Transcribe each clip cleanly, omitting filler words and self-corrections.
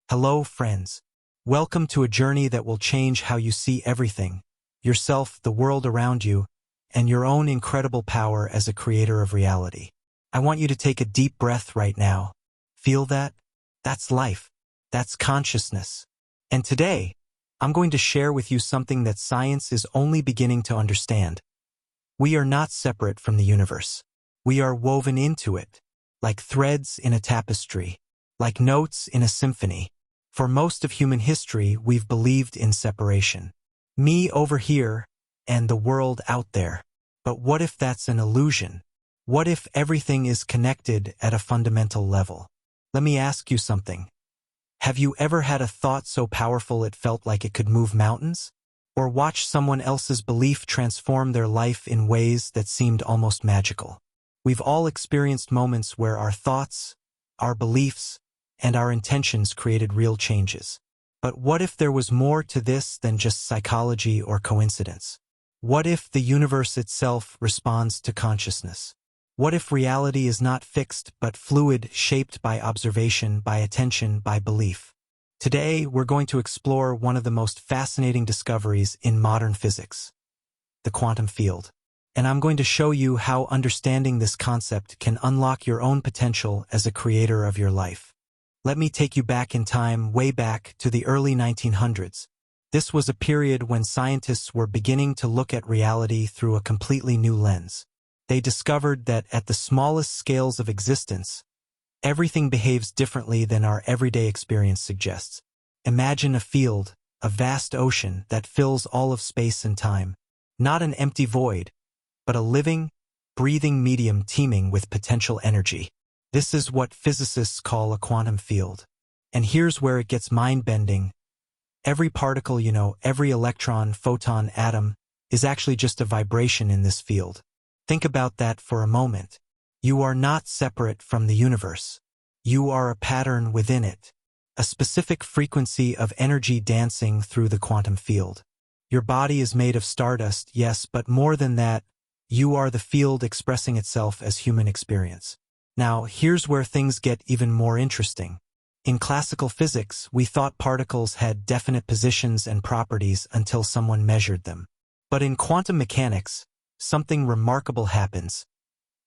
Hello, friends. Welcome to a journey that will change how you see everything, yourself, the world around you, and your own incredible power as a creator of reality. I want you to take a deep breath right now. Feel that? That's life. That's consciousness. And today, I'm going to share with you something that science is only beginning to understand. We are not separate from the universe. We are woven into it, like threads in a tapestry, like notes in a symphony. For most of human history, we've believed in separation. Me over here, and the world out there. But what if that's an illusion? What if everything is connected at a fundamental level? Let me ask you something. Have you ever had a thought so powerful it felt like it could move mountains? Or watch someone else's belief transform their life in ways that seemed almost magical? We've all experienced moments where our thoughts, our beliefs, and our intentions created real changes. But what if there was more to this than just psychology or coincidence? What if the universe itself responds to consciousness? What if reality is not fixed but fluid, shaped by observation, by attention, by belief? Today, we're going to explore one of the most fascinating discoveries in modern physics, the quantum field. And I'm going to show you how understanding this concept can unlock your own potential as a creator of your life. Let me take you back in time, way back to the early 1900s. This was a period when scientists were beginning to look at reality through a completely new lens. They discovered that at the smallest scales of existence, everything behaves differently than our everyday experience suggests. Imagine a field, a vast ocean that fills all of space and time. Not an empty void, but a living, breathing medium teeming with potential energy. This is what physicists call a quantum field. And here's where it gets mind-bending. Every particle, every electron, photon, atom, is actually just a vibration in this field. Think about that for a moment. You are not separate from the universe. You are a pattern within it, a specific frequency of energy dancing through the quantum field. Your body is made of stardust, yes, but more than that, you are the field expressing itself as human experience. Now, here's where things get even more interesting. In classical physics, we thought particles had definite positions and properties until someone measured them. But in quantum mechanics, something remarkable happens.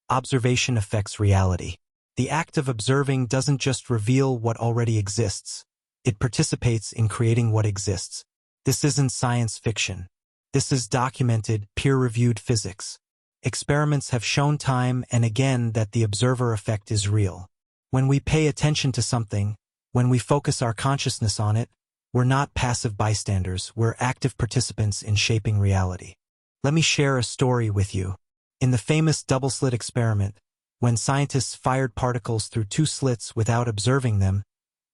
Observation affects reality. The act of observing doesn't just reveal what already exists. It participates in creating what exists. This isn't science fiction. This is documented, peer-reviewed physics. Experiments have shown time and again that the observer effect is real. When we pay attention to something, when we focus our consciousness on it, we're not passive bystanders, we're active participants in shaping reality. Let me share a story with you. In the famous double-slit experiment, when scientists fired particles through two slits without observing them,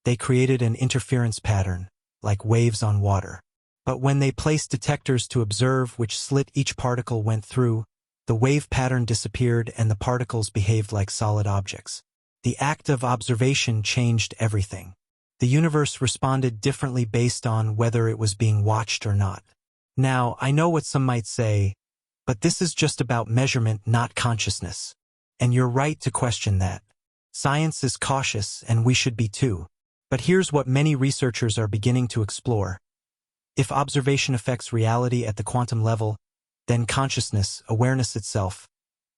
they created an interference pattern, like waves on water. But when they placed detectors to observe which slit each particle went through, the wave pattern disappeared and the particles behaved like solid objects. The act of observation changed everything. The universe responded differently based on whether it was being watched or not. Now, I know what some might say, but this is just about measurement, not consciousness. And you're right to question that. Science is cautious, and we should be too. But here's what many researchers are beginning to explore. If observation affects reality at the quantum level, then consciousness, awareness itself,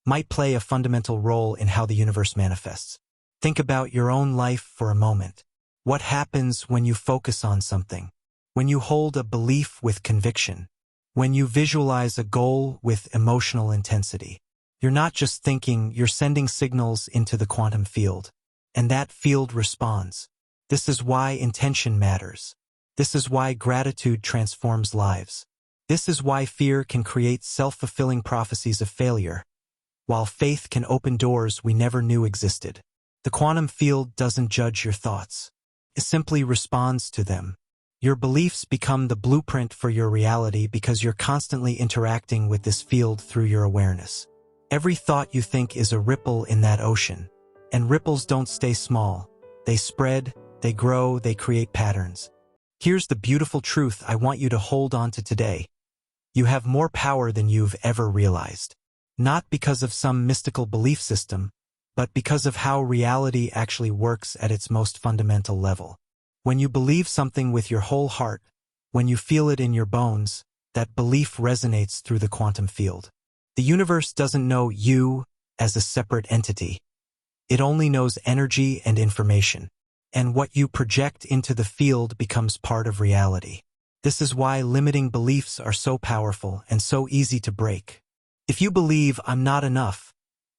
might play a fundamental role in how the universe manifests. Think about your own life for a moment. What happens when you focus on something? When you hold a belief with conviction? When you visualize a goal with emotional intensity? You're not just thinking, you're sending signals into the quantum field. And that field responds. This is why intention matters. This is why gratitude transforms lives. This is why fear can create self-fulfilling prophecies of failure, while faith can open doors we never knew existed. The quantum field doesn't judge your thoughts. It simply responds to them. Your beliefs become the blueprint for your reality because you're constantly interacting with this field through your awareness. Every thought you think is a ripple in that ocean. And ripples don't stay small. They spread, they grow, they create patterns. Here's the beautiful truth I want you to hold on to today. You have more power than you've ever realized. Not because of some mystical belief system, but because of how reality actually works at its most fundamental level. When you believe something with your whole heart, when you feel it in your bones, that belief resonates through the quantum field. The universe doesn't know you as a separate entity. It only knows energy and information. And what you project into the field becomes part of reality. This is why limiting beliefs are so powerful and so easy to break. If you believe I'm not enough,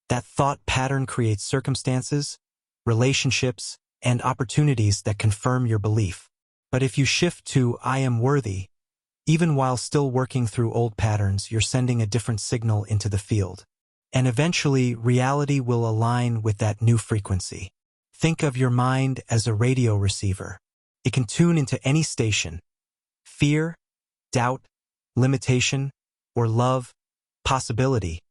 that thought pattern creates circumstances, relationships, and opportunities that confirm your belief. But if you shift to I am worthy, even while still working through old patterns, you're sending a different signal into the field. And eventually, reality will align with that new frequency. Think of your mind as a radio receiver. It can tune into any station. Fear, doubt, limitation, or love, possibility,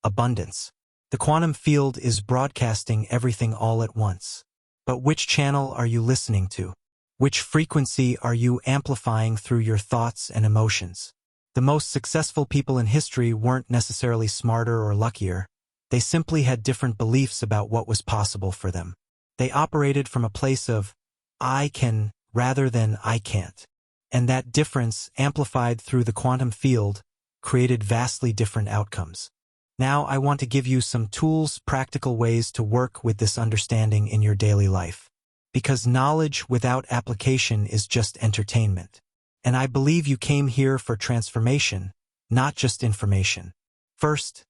abundance. The quantum field is broadcasting everything all at once. But which channel are you listening to? Which frequency are you amplifying through your thoughts and emotions? The most successful people in history weren't necessarily smarter or luckier. They simply had different beliefs about what was possible for them. They operated from a place of, I can, rather than I can't. And that difference, amplified through the quantum field, created vastly different outcomes. Now I want to give you some tools, practical ways to work with this understanding in your daily life. Because knowledge without application is just entertainment. And I believe you came here for transformation, not just information. First,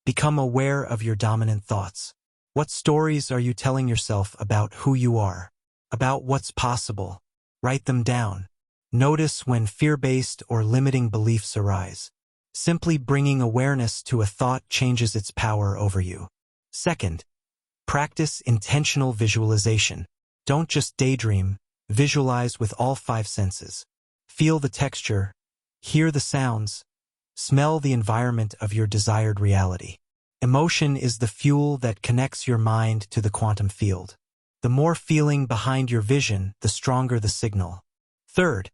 become aware of your dominant thoughts. What stories are you telling yourself about who you are? About what's possible? Write them down. Notice when fear-based or limiting beliefs arise. Simply bringing awareness to a thought changes its power over you. Second, practice intentional visualization. Don't just daydream, visualize with all 5 senses. Feel the texture, hear the sounds, smell the environment of your desired reality. Emotion is the fuel that connects your mind to the quantum field. The more feeling behind your vision, the stronger the signal. Third,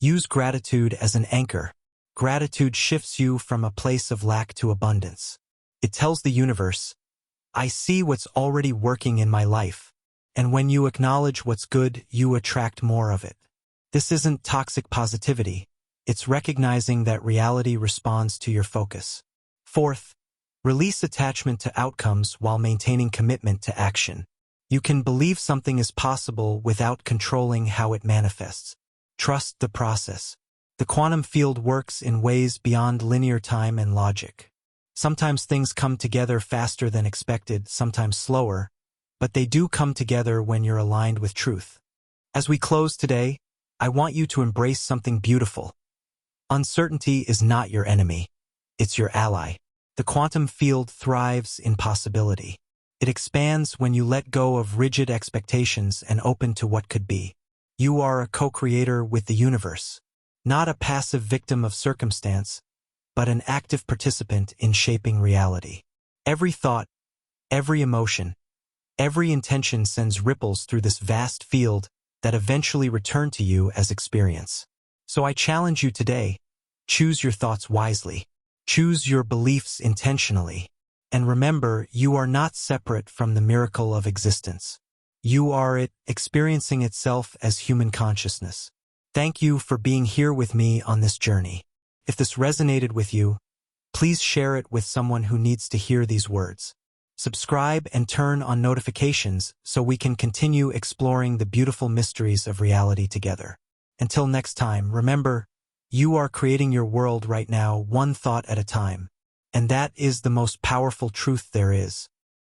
use gratitude as an anchor. Gratitude shifts you from a place of lack to abundance. It tells the universe, I see what's already working in my life. And when you acknowledge what's good, you attract more of it. This isn't toxic positivity. It's recognizing that reality responds to your focus. Fourth, release attachment to outcomes while maintaining commitment to action. You can believe something is possible without controlling how it manifests. Trust the process. The quantum field works in ways beyond linear time and logic. Sometimes things come together faster than expected, sometimes slower, but they do come together when you're aligned with truth. As we close today, I want you to embrace something beautiful. Uncertainty is not your enemy. It's your ally. The quantum field thrives in possibility. It expands when you let go of rigid expectations and open to what could be. You are a co-creator with the universe. Not a passive victim of circumstance, but an active participant in shaping reality. Every thought, every emotion, every intention sends ripples through this vast field that eventually return to you as experience. So I challenge you today, choose your thoughts wisely. Choose your beliefs intentionally. And remember, you are not separate from the miracle of existence. You are it, experiencing itself as human consciousness. Thank you for being here with me on this journey. If this resonated with you, please share it with someone who needs to hear these words. Subscribe and turn on notifications so we can continue exploring the beautiful mysteries of reality together. Until next time, remember, you are creating your world right now, one thought at a time. And that is the most powerful truth there is.